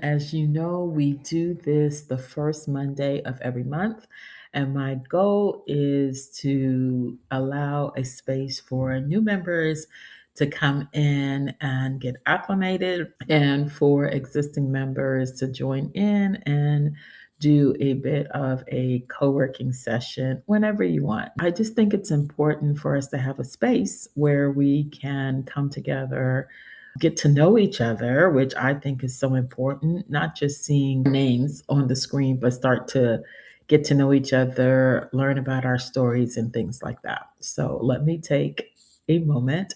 As you know, we do this the first Monday of every month, and my goal is to allow a space for new members to come in and get acclimated, and for existing members to join in and do a bit of a co working session whenever you want. I just think it's important for us to have a space where we can come together, get to know each other, which I think is so important, not just seeing names on the screen, but start to get to know each other, learn about our stories and things like that. So let me take a moment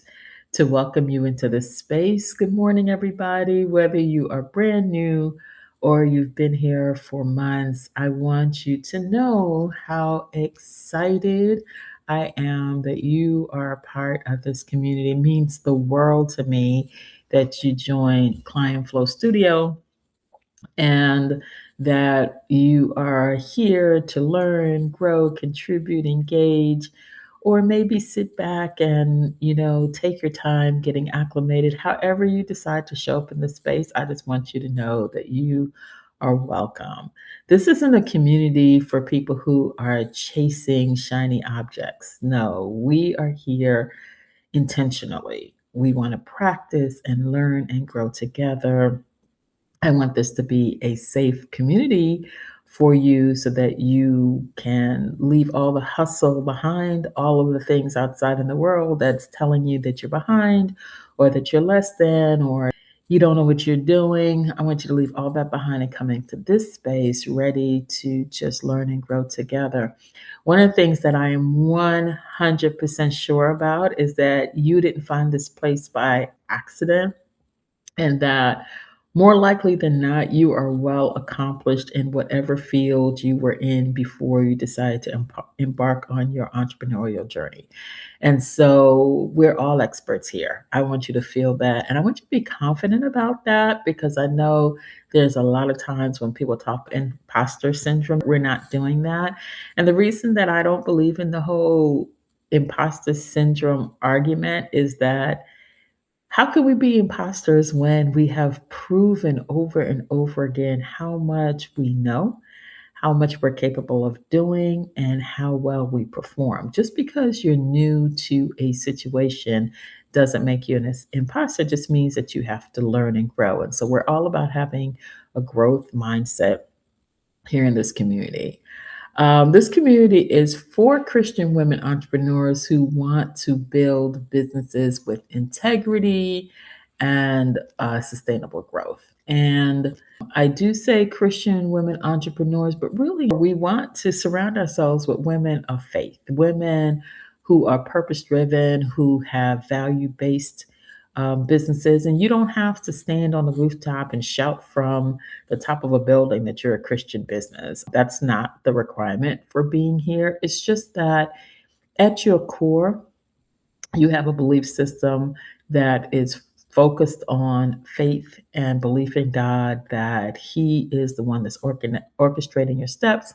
to welcome you into this space. Good morning, everybody. Whether you are brand new or you've been here for months, I want you to know how excited I am that you are a part of this community. It means the world to me that you joined ClientFlow Studio and that you are here to learn, grow, contribute, engage, or maybe sit back and, take your time getting acclimated. However you decide to show up in the space, I just want you to know that you are welcome. This isn't a community for people who are chasing shiny objects. No, we are here intentionally. We want to practice and learn and grow together. I want this to be a safe community for you so that you can leave all the hustle behind, all of the things outside in the world that's telling you that you're behind or that you're less than or you don't know what you're doing. I want you to leave all that behind and come into this space ready to just learn and grow together. One of the things that I am 100% sure about is that you didn't find this place by accident, and that more likely than not, you are well accomplished in whatever field you were in before you decided to embark on your entrepreneurial journey. And so we're all experts here. I want you to feel that. And I want you to be confident about that, because I know there's a lot of times when people talk imposter syndrome, we're not doing that. And the reason that I don't believe in the whole imposter syndrome argument is that how could we be imposters when we have proven over and over again how much we know, how much we're capable of doing, and how well we perform? Just because you're new to a situation doesn't make you an imposter, just means that you have to learn and grow. And so we're all about having a growth mindset here in this community. This community is for Christian women entrepreneurs who want to build businesses with integrity and sustainable growth. And I do say Christian women entrepreneurs, but really we want to surround ourselves with women of faith, women who are purpose driven, who have value based businesses. And you don't have to stand on the rooftop and shout from the top of a building that you're a Christian business. That's not the requirement for being here. It's just that at your core, you have a belief system that is focused on faith and belief in God, that He is the one that's orchestrating your steps,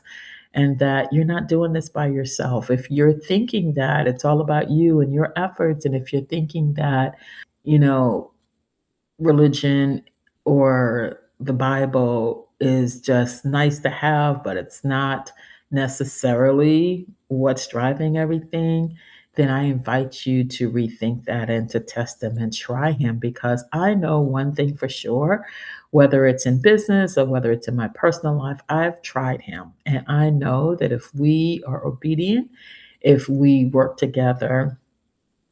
and that you're not doing this by yourself. If you're thinking that it's all about you and your efforts, and if you're thinking that, you know, religion or the Bible is just nice to have, but it's not necessarily what's driving everything, then I invite you to rethink that and to test Him and try Him. Because I know one thing for sure, whether it's in business or whether it's in my personal life, I've tried Him. And I know that if we are obedient, if we work together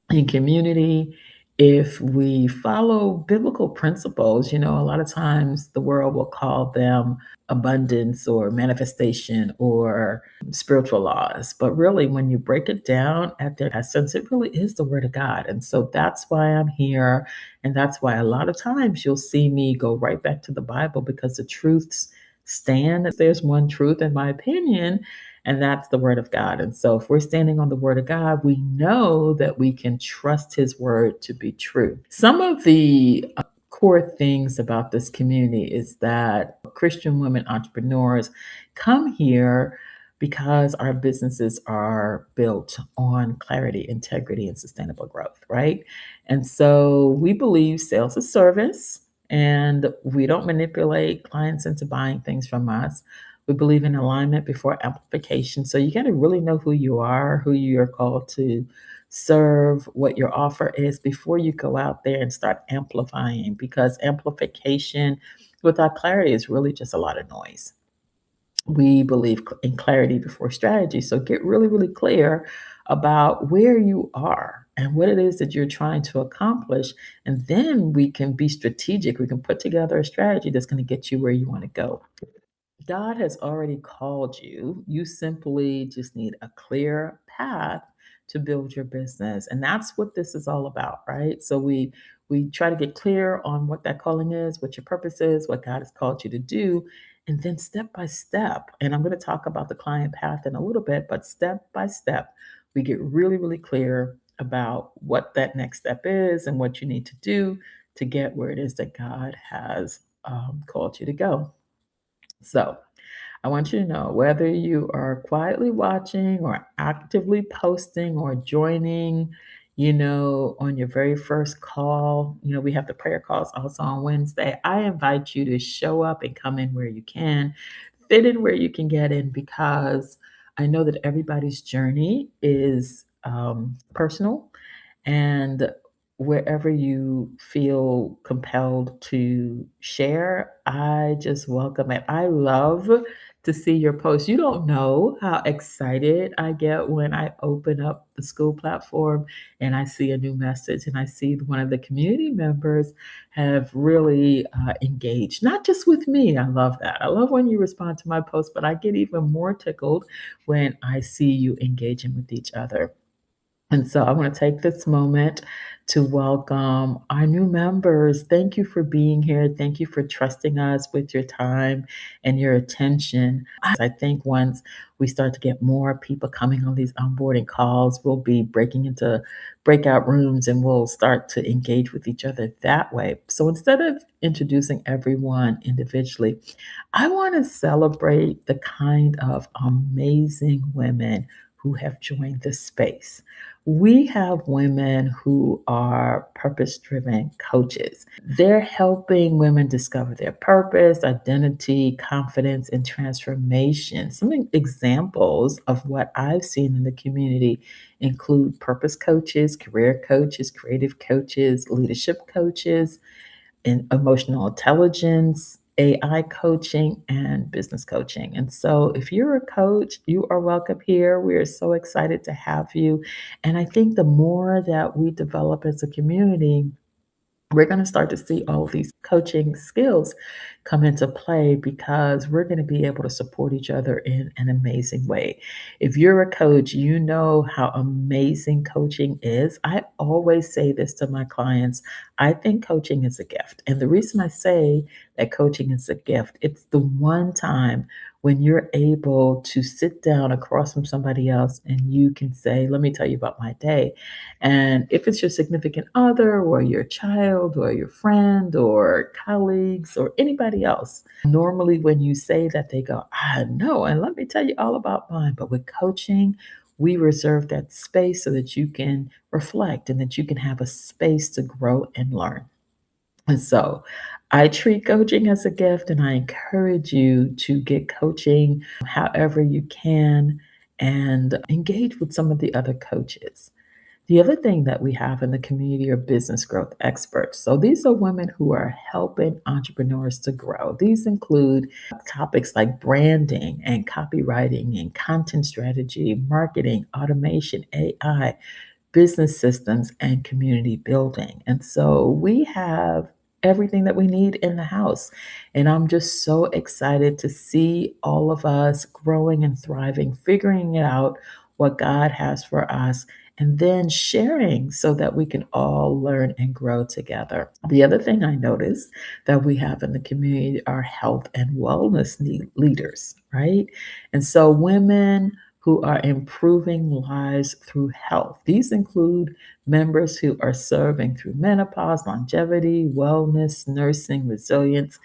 in community, if we follow biblical principles, a lot of times the world will call them abundance or manifestation or spiritual laws. But really, when you break it down at their essence, it really is the Word of God. And so that's why I'm here. And that's why a lot of times you'll see me go right back to the Bible, because the truths stand. There's one truth, in my opinion, and that's the Word of God. And so if we're standing on the Word of God, we know that we can trust His Word to be true. Some of the core things about this community is that Christian women entrepreneurs come here because our businesses are built on clarity, integrity, and sustainable growth, right? And so we believe sales is service, And we don't manipulate clients into buying things from us. We believe in alignment before amplification. So you got to really know who you are, who you're called to serve, what your offer is before you go out there and start amplifying, because amplification without clarity is really just a lot of noise. We believe in clarity before strategy. So get really, really clear about where you are and what it is that you're trying to accomplish. And then we can be strategic. We can put together a strategy that's going to get you where you want to go. God has already called you. You simply just need a clear path to build your business. And that's what this is all about, right? So we try to get clear on what that calling is, what your purpose is, what God has called you to do, and then step by step. And I'm going to talk about the client path in a little bit, but step by step, we get really, really clear about what that next step is and what you need to do to get where it is that God has called you to go. So, I want you to know whether you are quietly watching or actively posting or joining, on your very first call. We have the prayer calls also on Wednesday. I invite you to show up and come in where you can, fit in where you can get in, because I know that everybody's journey is personal, and wherever you feel compelled to share, I just welcome it. I love to see your posts. You don't know how excited I get when I open up the school platform and I see a new message and I see one of the community members have really engaged, not just with me. I love that. I love when you respond to my posts, but I get even more tickled when I see you engaging with each other. And so I want to take this moment to welcome our new members. Thank you for being here. Thank you for trusting us with your time and your attention. I think once we start to get more people coming on these onboarding calls, we'll be breaking into breakout rooms and we'll start to engage with each other that way. So instead of introducing everyone individually, I want to celebrate the kind of amazing women who have joined this space. We have women who are purpose driven coaches. They're helping women discover their purpose, identity, confidence, and transformation. Some examples of what I've seen in the community include purpose coaches, career coaches, creative coaches, leadership coaches, in emotional intelligence, AI coaching, and business coaching. And so, if you're a coach, you are welcome here. We are so excited to have you. And I think the more that we develop as a community, we're going to start to see all of these coaching skills come into play, because we're going to be able to support each other in an amazing way. If you're a coach, you know how amazing coaching is. I always say this to my clients. I think coaching is a gift. And the reason I say that coaching is a gift, it's the one time when you're able to sit down across from somebody else and you can say, let me tell you about my day. And if it's your significant other or your child or your friend or colleagues or anybody else, normally when you say that, they go, I know, and let me tell you all about mine. But with coaching, we reserve that space so that you can reflect and that you can have a space to grow and learn. And so I treat coaching as a gift, and I encourage you to get coaching however you can and engage with some of the other coaches. The other thing that we have in the community are business growth experts. So these are women who are helping entrepreneurs to grow. These include topics like branding and copywriting and content strategy, marketing, automation, AI, business systems, and community building. And so we have everything that we need in the house. And I'm just so excited to see all of us growing and thriving, figuring it out what God has for us, and then sharing so that we can all learn and grow together. The other thing I noticed that we have in the community are health and wellness leaders, right? And so women who are improving lives through health. These include members who are serving through menopause, longevity, wellness, nursing, resilience,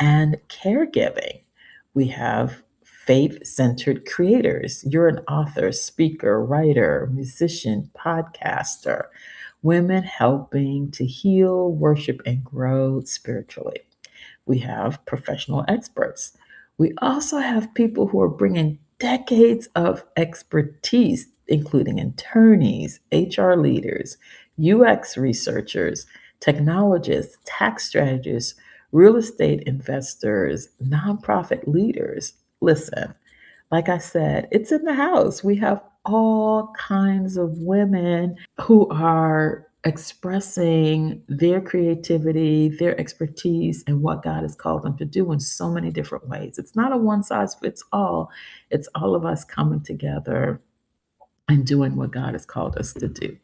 and caregiving. We have faith centered creators. You're an author, speaker, writer, musician, podcaster. women helping to heal, worship, and grow spiritually. We have professional experts. We also have people who are bringing decades of expertise, including attorneys, HR leaders, UX researchers, technologists, tax strategists, real estate investors, nonprofit leaders. Listen, like I said, it's in the house. We have all kinds of women who are expressing their creativity, their expertise, and what God has called them to do in so many different ways. It's not a one size fits all, it's all of us coming together and doing what God has called us to do.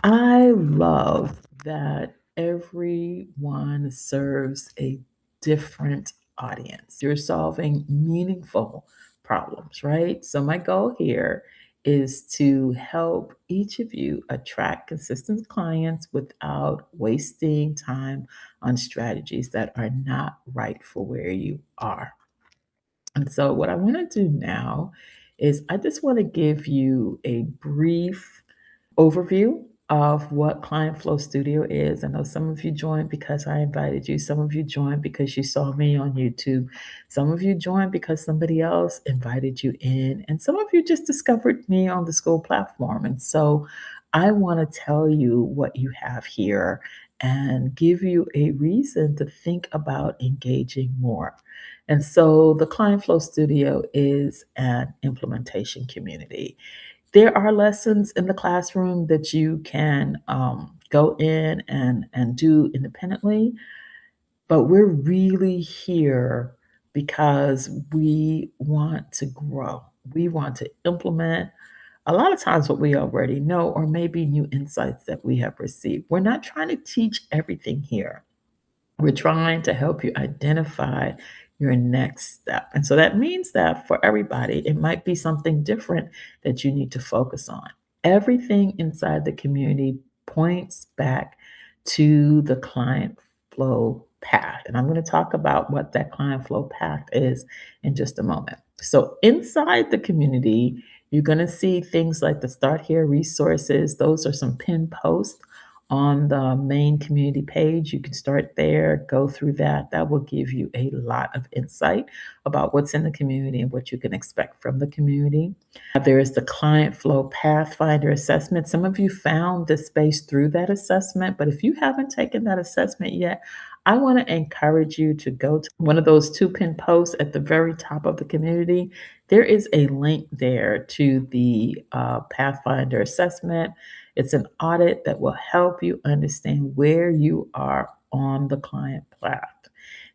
I love that everyone serves a different audience. You're solving meaningful problems, right? So, my goal here is to help each of you attract consistent clients without wasting time on strategies that are not right for where you are. And so, what I want to do now is I just want to give you a brief overview of what Client Flow Studio is. I know some of you joined because I invited you. Some of you joined because you saw me on YouTube. Some of you joined because somebody else invited you in. And some of you just discovered me on the school platform. And so I want to tell you what you have here and give you a reason to think about engaging more. And so the Client Flow Studio is an implementation community. There are lessons in the classroom that you can go in and do independently, but we're really here because we want to grow. We want to implement a lot of times what we already know, or maybe new insights that we have received. We're not trying to teach everything here. We're trying to help you identify your next step. And so that means that for everybody, it might be something different that you need to focus on. Everything inside the community points back to the client flow path. And I'm going to talk about what that client flow path is in just a moment. So, inside the community, you're going to see things like the Start Here resources. Those are some pinned posts on the main community page. You can start there, go through that. That will give you a lot of insight about what's in the community and what you can expect from the community. There is the Client Flow Pathfinder assessment. Some of you found this space through that assessment, but if you haven't taken that assessment yet, I want to encourage you to go to one of those two pin posts at the very top of the community. There is a link there to the Pathfinder assessment. It's an audit that will help you understand where you are on the client path.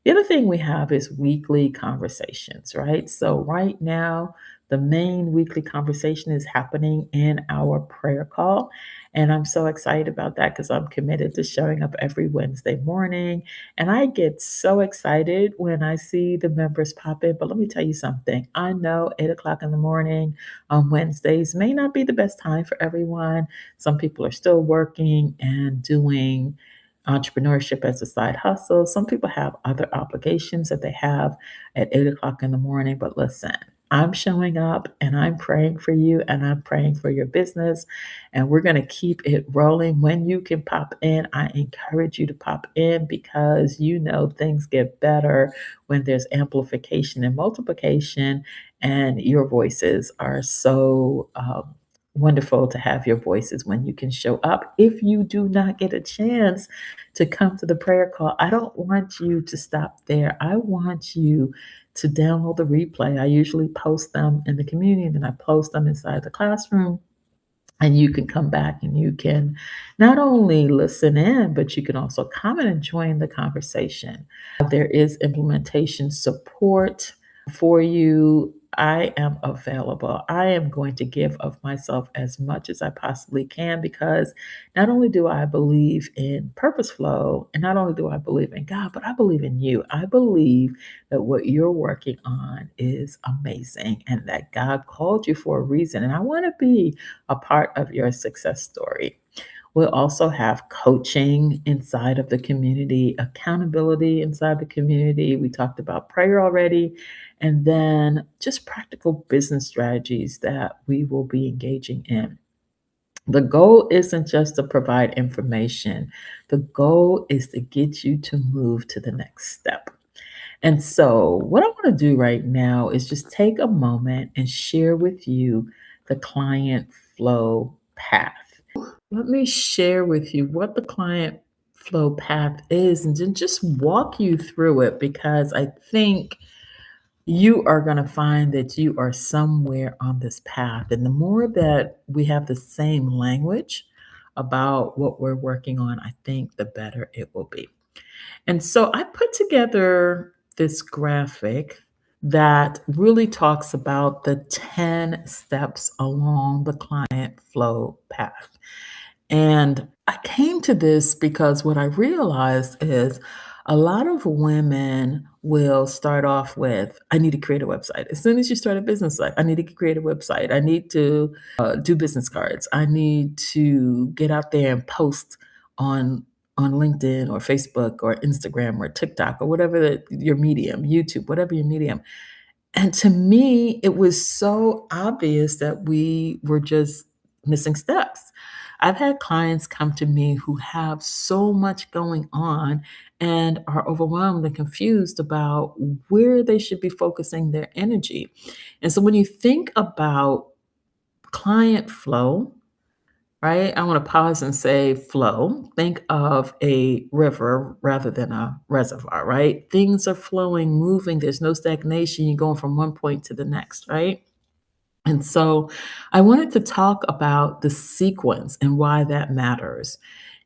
The other thing we have is weekly conversations, right? So, right now, the main weekly conversation is happening in our prayer call. And I'm so excited about that because I'm committed to showing up every Wednesday morning. And I get so excited when I see the members pop in. But let me tell you something, I know 8 o'clock in the morning on Wednesdays may not be the best time for everyone. Some people are still working and doing entrepreneurship as a side hustle. Some people have other obligations that they have at 8 o'clock in the morning. But listen, I'm showing up and I'm praying for you and I'm praying for your business. And we're going to keep it rolling. When you can pop in, I encourage you to pop in because you know things get better when there's amplification and multiplication, and your voices are so wonderful to have your voices when you can show up. If you do not get a chance to come to the prayer call, I don't want you to stop there. I want you to download the replay. I usually post them in the community and then I post them inside the classroom. And you can come back and you can not only listen in, but you can also comment and join the conversation. There is implementation support for you. I am available. I am going to give of myself as much as I possibly can because not only do I believe in purpose flow, and not only do I believe in God, but I believe in you. I believe that what you're working on is amazing and that God called you for a reason. And I want to be a part of your success story. We'll also have coaching inside of the community, accountability inside the community. We talked about prayer already, and then just practical business strategies that we will be engaging in. The goal isn't just to provide information, the goal is to get you to move to the next step. And so, what I want to do right now is just take a moment and share with you the client flow path. Let me share with you what the client flow path is and then just walk you through it because I think you are going to find that you are somewhere on this path. And the more that we have the same language about what we're working on, I think the better it will be. And so I put together this graphic that really talks about the 10 steps along the client flow path. And I came to this because what I realized is a lot of women will start off with, I need to create a website. As soon as you start a business, like, I need to create a website. I need to do business cards. I need to get out there and post on on LinkedIn or Facebook or Instagram or TikTok or whatever your medium, YouTube, whatever your medium. And to me, it was so obvious that we were just missing steps. I've had clients come to me who have so much going on and are overwhelmed and confused about where they should be focusing their energy. And so when you think about client flow, right? I want to pause and say flow. Think of a river rather than a reservoir, right? Things are flowing, moving. There's no stagnation. You're going from one point to the next, right? And so I wanted to talk about the sequence and why that matters.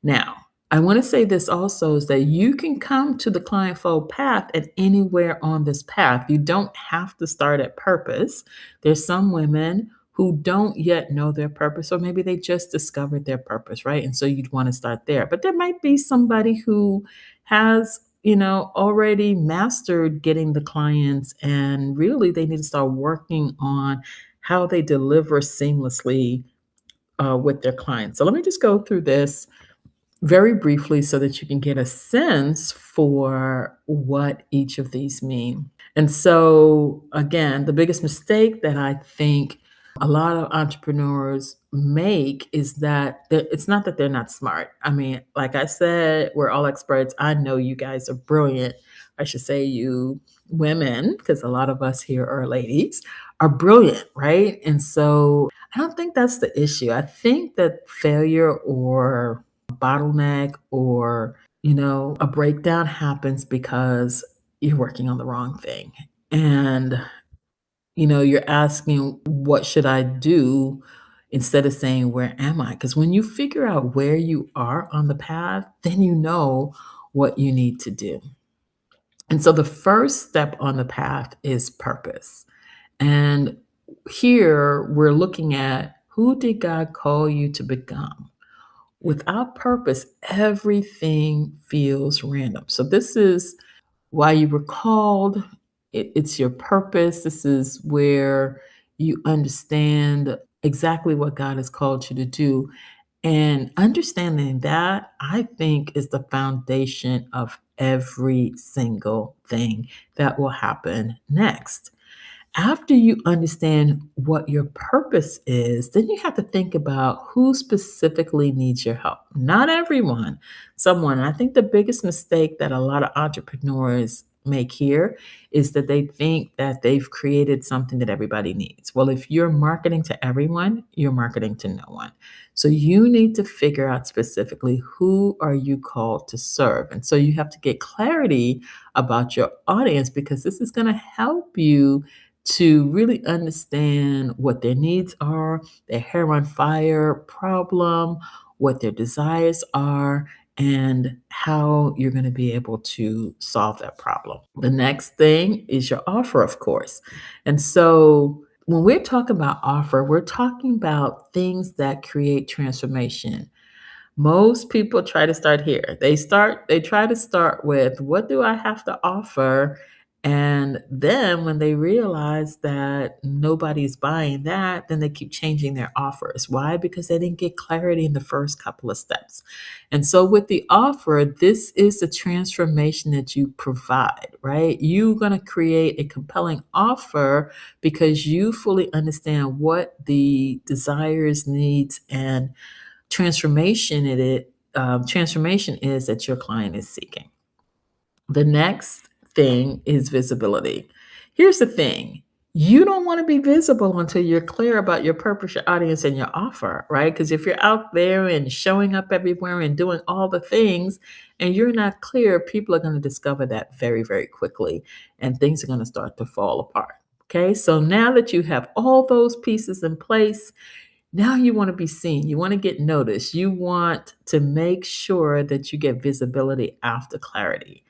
Now, I want to say this also is that you can come to the client flow path at anywhere on this path. You don't have to start at purpose. There's some women who don't yet know their purpose, or maybe they just discovered their purpose, right? And so you'd want to start there. But there might be somebody who has already mastered getting the clients, and really they need to start working on how they deliver seamlessly with their clients. So let me just go through this very briefly so that you can get a sense for what each of these mean. And so, again, the biggest mistake that I think a lot of entrepreneurs make is that it's not that they're not smart. I mean, like I said, we're all experts. I know you guys are brilliant. I should say, you women, because a lot of us here are ladies, are brilliant, right? And so I don't think that's the issue. I think that failure or bottleneck or a breakdown happens because you're working on the wrong thing. And you're asking, what should I do, instead of saying, where am I? Because when you figure out where you are on the path, then you know what you need to do. And so the first step on the path is purpose. And here we're looking at, who did God call you to become? Without purpose, everything feels random. So this is why you were called. It's your purpose. This is where you understand exactly what God has called you to do. And understanding that, I think, is the foundation of every single thing that will happen next. After you understand what your purpose is, then you have to think about who specifically needs your help. Not everyone, someone. And I think the biggest mistake that a lot of entrepreneurs make here is that they think that they've created something that everybody needs. Well, if you're marketing to everyone, you're marketing to no one. So you need to figure out specifically, who are you called to serve? And so you have to get clarity about your audience, because this is going to help you to really understand what their needs are, their hair on fire problem, what their desires are, and how you're going to be able to solve that problem. The next thing is your offer, of course. And so when we're talking about offer, we're talking about things that create transformation. Most people try to start here. They try to start with, what do I have to offer? And then when they realize that nobody's buying that, then they keep changing their offers. Why? Because they didn't get clarity in the first couple of steps. And so with the offer, this is the transformation that you provide, right? You're going to create a compelling offer because you fully understand what the desires, needs, and transformation is that your client is seeking. The next thing is visibility. Here's the thing. You don't want to be visible until you're clear about your purpose, your audience, and your offer, right? Because if you're out there and showing up everywhere and doing all the things and you're not clear, people are going to discover that very, very quickly and things are going to start to fall apart. Okay, so now that you have all those pieces in place, now you want to be seen. You want to get noticed. You want to make sure that you get visibility after clarity.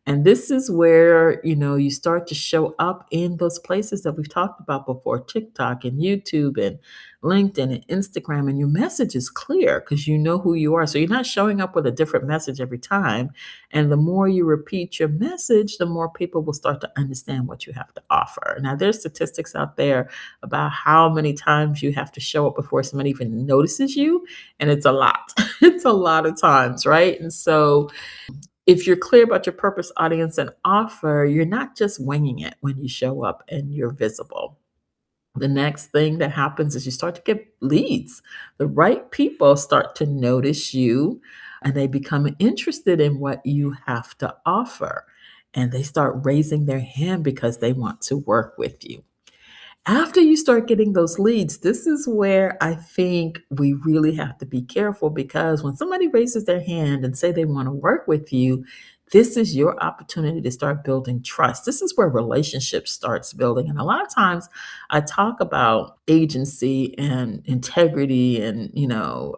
And this is where, you start to show up in those places that we've talked about before, TikTok and YouTube and LinkedIn and Instagram, and your message is clear because you know who you are. So you're not showing up with a different message every time. And the more you repeat your message, the more people will start to understand what you have to offer. Now, there's statistics out there about how many times you have to show up before somebody even notices you, and it's a lot. It's a lot of times, right? And so if you're clear about your purpose, audience, and offer, you're not just winging it when you show up and you're visible. The next thing that happens is you start to get leads. The right people start to notice you and they become interested in what you have to offer. And they start raising their hand because they want to work with you. After you start getting those leads, this is where I think we really have to be careful because when somebody raises their hand and say they want to work with you, this is your opportunity to start building trust. This is where relationship starts building. And a lot of times I talk about agency and integrity and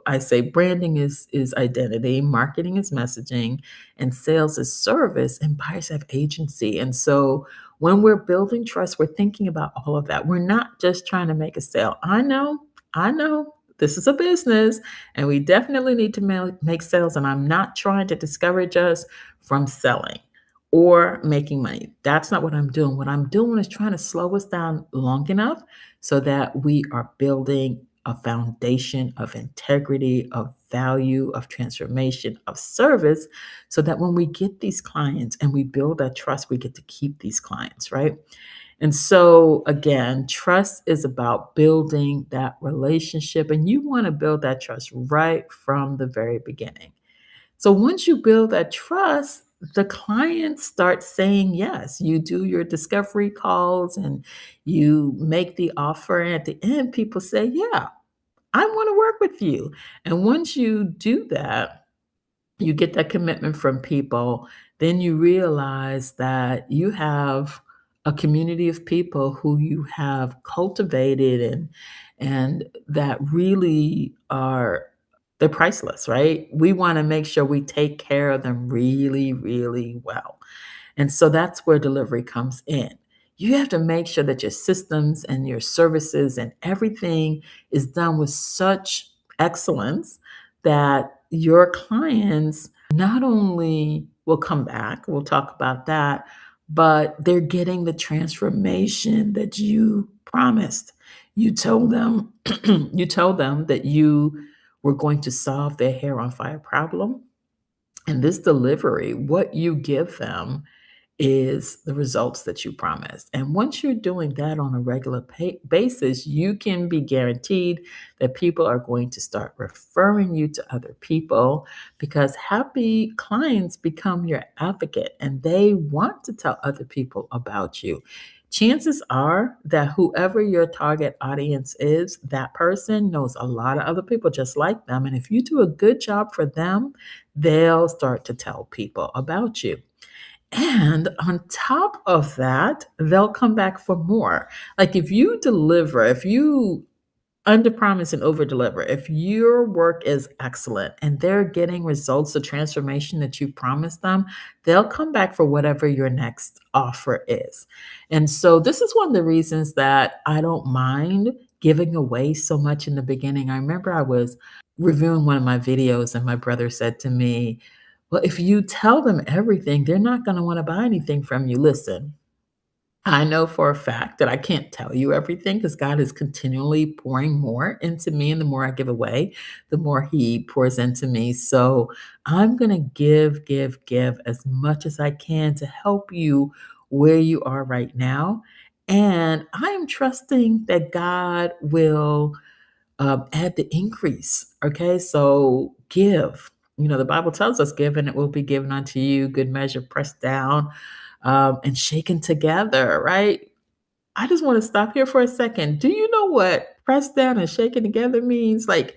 I say branding is identity, marketing is messaging, and sales is service, and buyers have agency. And so when we're building trust, we're thinking about all of that. We're not just trying to make a sale. I know, this is a business and we definitely need to make sales. And I'm not trying to discourage us from selling or making money. That's not what I'm doing. What I'm doing is trying to slow us down long enough so that we are building a foundation of integrity, of value, of transformation, of service, so that when we get these clients and we build that trust, we get to keep these clients, right? And so, again, trust is about building that relationship, and you want to build that trust right from the very beginning. So, once you build that trust, the clients start saying yes. You do your discovery calls and you make the offer. And at the end, people say, yeah, I want to work with you. And once you do that, you get that commitment from people, then you realize that you have a community of people who you have cultivated and that really are they're priceless, right? We want to make sure we take care of them really, really well. And so that's where delivery comes in. You have to make sure that your systems and your services and everything is done with such excellence that your clients not only will come back, we'll talk about that, but they're getting the transformation that you promised. You told them you told them that you were going to solve their hair on fire problem. And this delivery, what you give them is the results that you promised. And once you're doing that on a regular basis, you can be guaranteed that people are going to start referring you to other people because happy clients become your advocate and they want to tell other people about you. Chances are that whoever your target audience is, that person knows a lot of other people just like them. And if you do a good job for them, they'll start to tell people about you. And on top of that, they'll come back for more. Like if you underpromise and overdeliver, if your work is excellent and they're getting results, the transformation that you promised them, they'll come back for whatever your next offer is. And so this is one of the reasons that I don't mind giving away so much in the beginning. I remember I was reviewing one of my videos and my brother said to me, well, if you tell them everything, they're not going to want to buy anything from you. Listen, I know for a fact that I can't tell you everything because God is continually pouring more into me, and the more I give away, the more He pours into me. So I'm going to give, give, give as much as I can to help you where you are right now. And I am trusting that God will add the increase. Okay, so give. You know, the Bible tells us, give and it will be given unto you, good measure, pressed down and shaken together, right? I just want to stop here for a second. Do you know what pressed down and shaken together means? Like,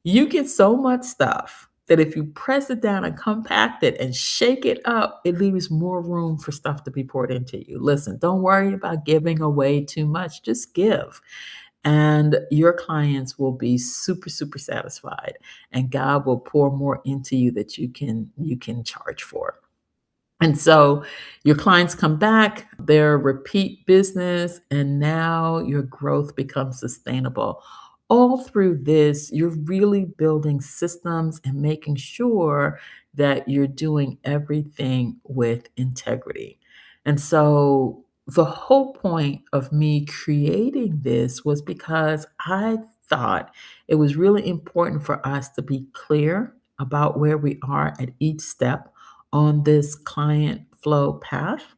you get so much stuff that if you press it down and compact it and shake it up, it leaves more room for stuff to be poured into you. Listen, don't worry about giving away too much. Just give and your clients will be super super satisfied and God will pour more into you that you can charge for. And so your clients come back, they're repeat business, and now your growth becomes sustainable. All through this, you're really building systems and making sure that you're doing everything with integrity. And so the whole point of me creating this was because I thought it was really important for us to be clear about where we are at each step on this client flow path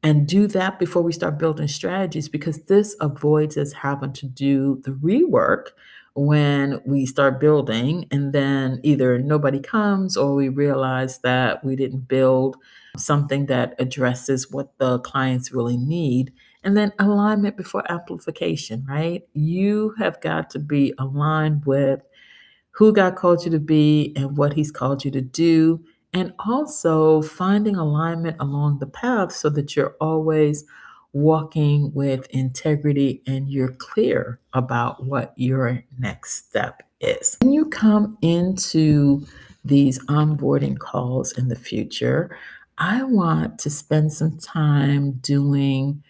and do that before we start building strategies because this avoids us having to do the rework when we start building and then either nobody comes or we realize that we didn't build something that addresses what the clients really need. And then alignment before amplification, right? You have got to be aligned with who God called you to be and what He's called you to do, and also finding alignment along the path so that you're always walking with integrity and you're clear about what your next step is. When you come into these onboarding calls in the future, I want to spend some time doing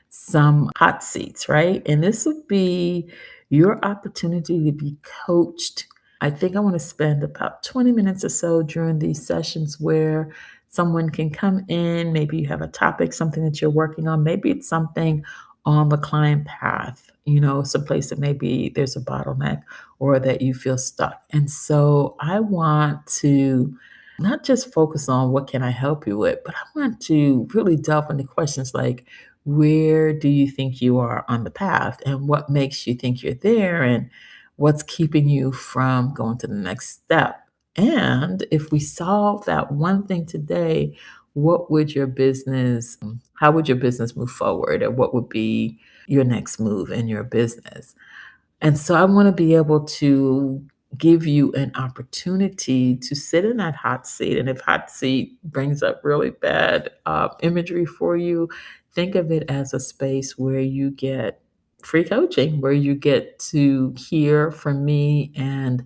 some hot seats, right? And this will be your opportunity to be coached. I think I want to spend about 20 minutes or so during these sessions where someone can come in. Maybe you have a topic, something that you're working on. Maybe it's something on the client path, some place that maybe there's a bottleneck or that you feel stuck. And so I want to not just focus on what can I help you with, but I want to really delve into questions like, where do you think you are on the path and what makes you think you're there and what's keeping you from going to the next step? And if we solve that one thing today, how would your business move forward? And what would be your next move in your business? And so I want to be able to give you an opportunity to sit in that hot seat. And if hot seat brings up really bad imagery for you, think of it as a space where you get free coaching, where you get to hear from me and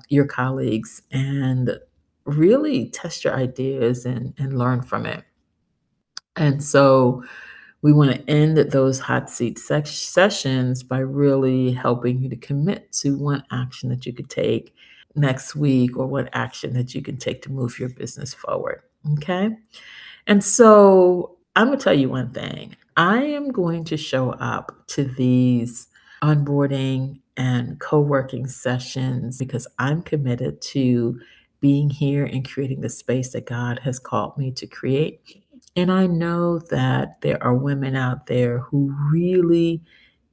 your colleagues and really test your ideas and learn from it. And so we want to end those hot seat sessions by really helping you to commit to one action that you could take next week or what action that you can take to move your business forward. Okay. And so I'm going to tell you one thing. I am going to show up to these onboarding and co working sessions because I'm committed to being here and creating the space that God has called me to create. And I know that there are women out there who really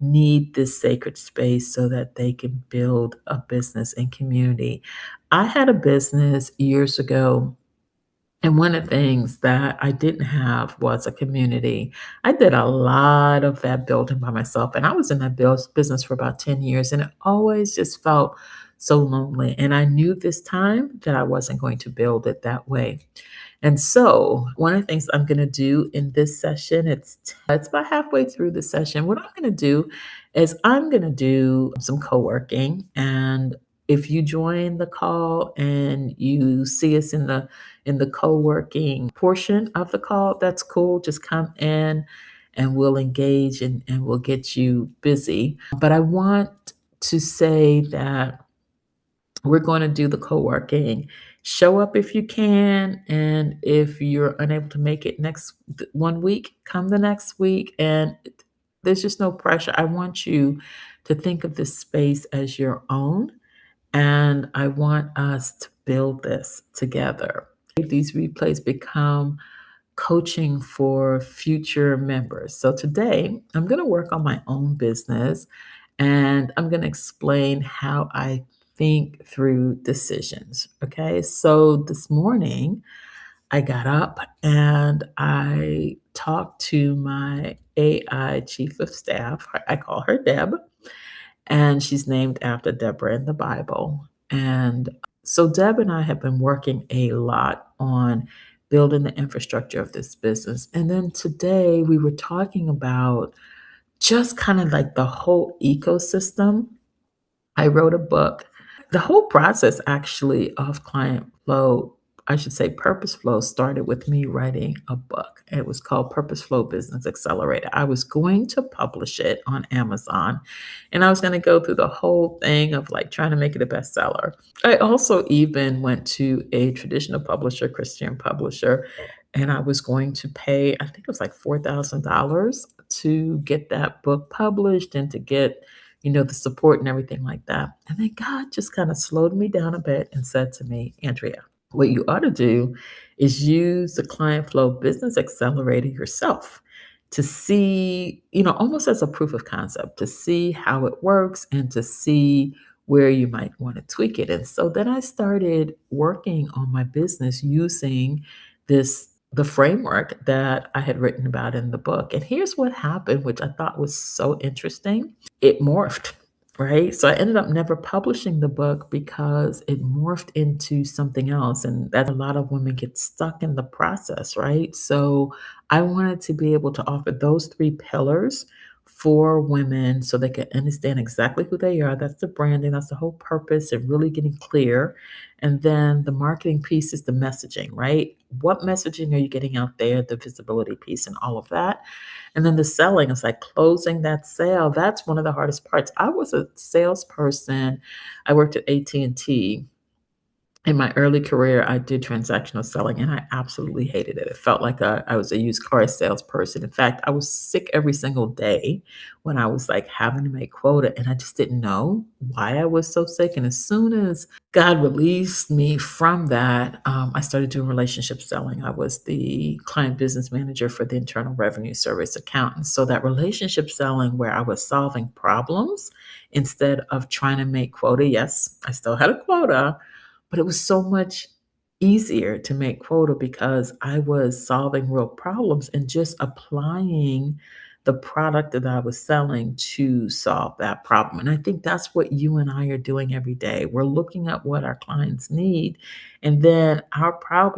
need this sacred space so that they can build a business and community. I had a business years ago and one of the things that I didn't have was a community. I did a lot of that building by myself, and I was in that business for about 10 years, and it always just felt so lonely. And I knew this time that I wasn't going to build it that way. And so, one of the things I'm going to do in this session, it's about halfway through the session. What I'm going to do is I'm going to do some co-working, and if you join the call and you see us in the co-working portion of the call, that's cool. Just come in and we'll engage and we'll get you busy. But I want to say that we're going to do the co-working Show up if you can, and if you're unable to make it next 1 week, come the next week, and there's just no pressure. I want you to think of this space as your own, and I want us to build this together. These replays become coaching for future members. So today, I'm going to work on my own business, and I'm going to explain how I think through decisions. Okay. So this morning, I got up and I talked to my AI chief of staff. I call her Deb, and she's named after Deborah in the Bible. And so Deb and I have been working a lot on building the infrastructure of this business. And then today we were talking about just kind of like the whole ecosystem. I wrote a book. The whole process actually of client flow, I should say purpose flow, started with me writing a book. It was called Purpose Flow Business Accelerator. I was going to publish it on Amazon, and I was going to go through the whole thing of like trying to make it a bestseller. I also even went to a traditional publisher, Christian publisher, and I was going to pay, I think it was like $4,000 to get that book published and to get, the support and everything like that. And then God just kind of slowed me down a bit and said to me, Andrea, what you ought to do is use the Client Flow Business Accelerator yourself to see, almost as a proof of concept, to see how it works and to see where you might want to tweak it. And so then I started working on my business using the framework that I had written about in the book. And here's what happened, which I thought was so interesting. It morphed, right? So I ended up never publishing the book because it morphed into something else. And that a lot of women get stuck in the process, right? So I wanted to be able to offer those three pillars for women so they can understand exactly who they are. That's the branding, that's the whole purpose, and really getting clear. And then the marketing piece is the messaging, right? What messaging are you getting out there, the visibility piece, and all of that. And then the selling is like closing that sale. That's one of the hardest parts. I was a salesperson. I worked at AT&T. In my early career, I did transactional selling, and I absolutely hated it. It felt like I was a used car salesperson. In fact, I was sick every single day when I was like having to make quota, and I just didn't know why I was so sick. And as soon as God released me from that, I started doing relationship selling. I was the client business manager for the Internal Revenue Service accountant. So that relationship selling where I was solving problems instead of trying to make quota. Yes, I still had a quota, but it was so much easier to make quota because I was solving real problems and just applying the product that I was selling to solve that problem. And I think that's what you and I are doing every day. We're looking at what our clients need, and then our product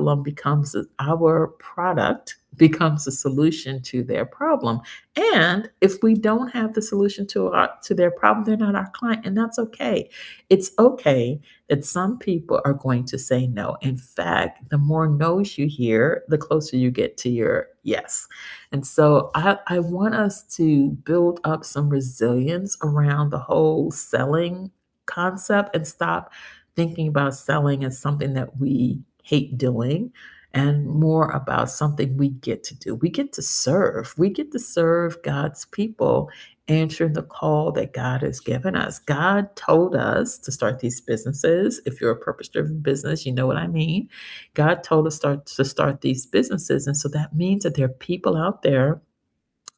becomes a solution to their problem. And if we don't have the solution to their problem, they're not our client, and that's okay. It's okay that some people are going to say no. In fact, the more no's you hear, the closer you get to your yes. And so I want us to build up some resilience around the whole selling concept and stop thinking about selling as something that we hate doing and more about something we get to do. We get to serve. We get to serve God's people, answering the call that God has given us. God told us to start these businesses. If you're a purpose-driven business, you know what I mean. God told us to start these businesses. And so that means that there are people out there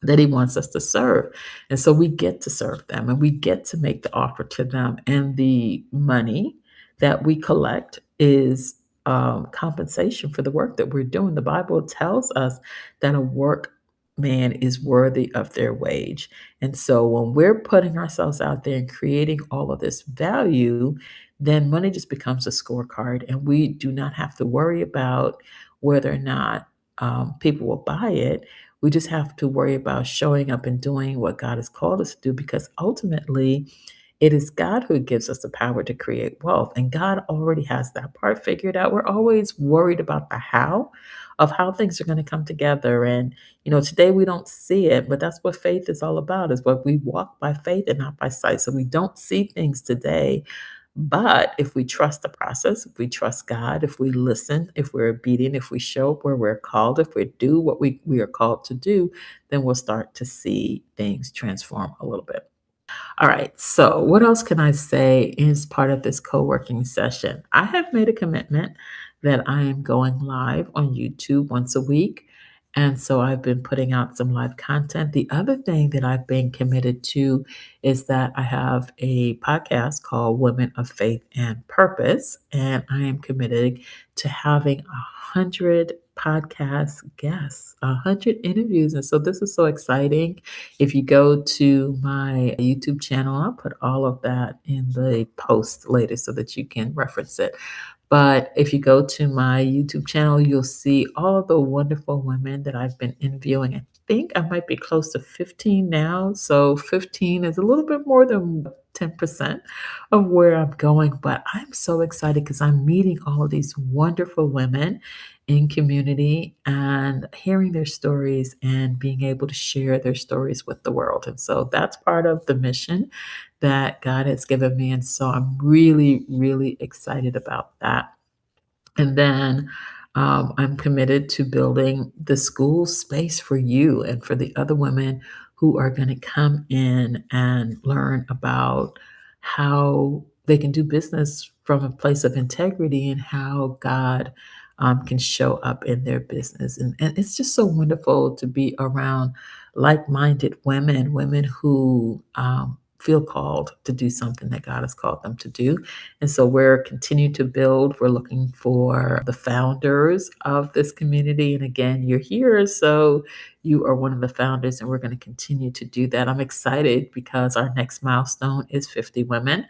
that he wants us to serve. And so we get to serve them and we get to make the offer to them. And the money that we collect is compensation for the work that we're doing. The Bible tells us that a workman is worthy of their wage. And so when we're putting ourselves out there and creating all of this value, then money just becomes a scorecard. And we do not have to worry about whether or not people will buy it. We just have to worry about showing up and doing what God has called us to do because ultimately it is God who gives us the power to create wealth. And God already has that part figured out. We're always worried about the how of how things are going to come together. And, today we don't see it, but that's what faith is all about, is what we walk by faith and not by sight. So we don't see things today, But if we trust the process, if we trust God, if we listen, if we're obedient, if we show up where we're called, if we do what we are called to do, then we'll start to see things transform a little bit. All right. So, what else can I say is part of this co working session? I have made a commitment that I am going live on YouTube once a week. And so I've been putting out some live content. The other thing that I've been committed to is that I have a podcast called Women of Faith and Purpose. And I am committed to having 100 podcast guests, 100 interviews. And so this is so exciting. If you go to my YouTube channel, I'll put all of that in the post later so that you can reference it. But if you go to my YouTube channel, you'll see all of the wonderful women that I've been interviewing. I think I might be close to 15 now. So 15 is a little bit more than 10% of where I'm going. But I'm so excited because I'm meeting all of these wonderful women in community and hearing their stories and being able to share their stories with the world. And so that's part of the mission that God has given me. And so I'm really, really excited about that. And then I'm committed to building the school space for you and for the other women who are going to come in and learn about how they can do business from a place of integrity and how God can show up in their business. And it's just so wonderful to be around like minded women, women who feel called to do something that God has called them to do. And so we're continuing to build. We're looking for the founders of this community. And again, you're here, so you are one of the founders, and we're going to continue to do that. I'm excited because our next milestone is 50 women.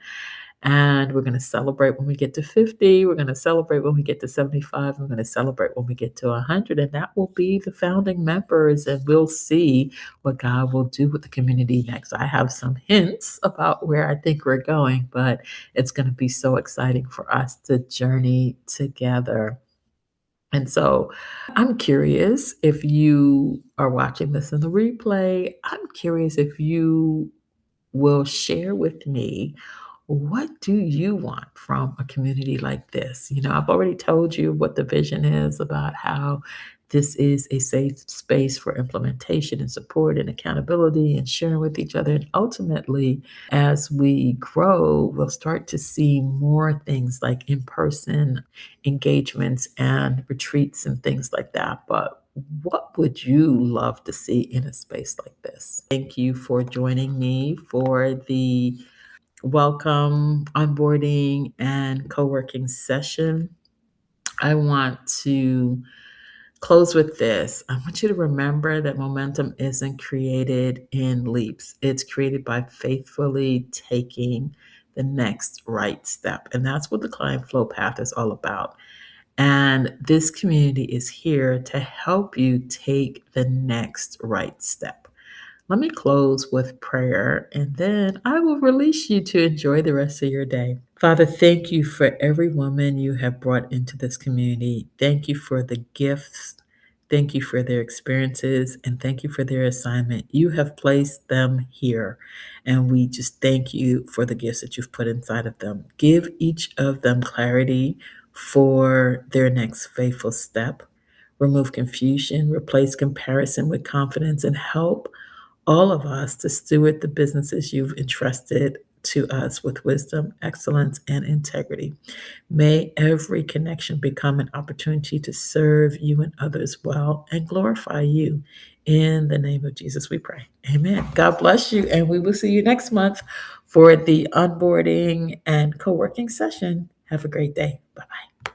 And we're going to celebrate when we get to 50. We're going to celebrate when we get to 75. We're going to celebrate when we get to 100. And that will be the founding members. And we'll see what God will do with the community next. I have some hints about where I think we're going, but it's going to be so exciting for us to journey together. And so I'm curious if you are watching this in the replay. I'm curious if you will share with me, what do you want from a community like this? I've already told you what the vision is about how this is a safe space for implementation and support and accountability and sharing with each other. And ultimately, as we grow, we'll start to see more things like in person engagements and retreats and things like that. But what would you love to see in a space like this? Thank you for joining me for the welcome, onboarding, and co working session. I want to close with this. I want you to remember that momentum isn't created in leaps, it's created by faithfully taking the next right step. And that's what the Client Flow Path is all about. And this community is here to help you take the next right step. Let me close with prayer, and then I will release you to enjoy the rest of your day. Father, thank you for every woman you have brought into this community. Thank you for the gifts. Thank you for their experiences, and thank you for their assignment. You have placed them here, and we just thank you for the gifts that you've put inside of them. Give each of them clarity for their next faithful step. Remove confusion, replace comparison with confidence, and help all of us to steward the businesses you've entrusted to us with wisdom, excellence, and integrity. May every connection become an opportunity to serve you and others well and glorify you. In the name of Jesus, we pray. Amen. God bless you, and we will see you next month for the onboarding and co working session. Have a great day. Bye bye.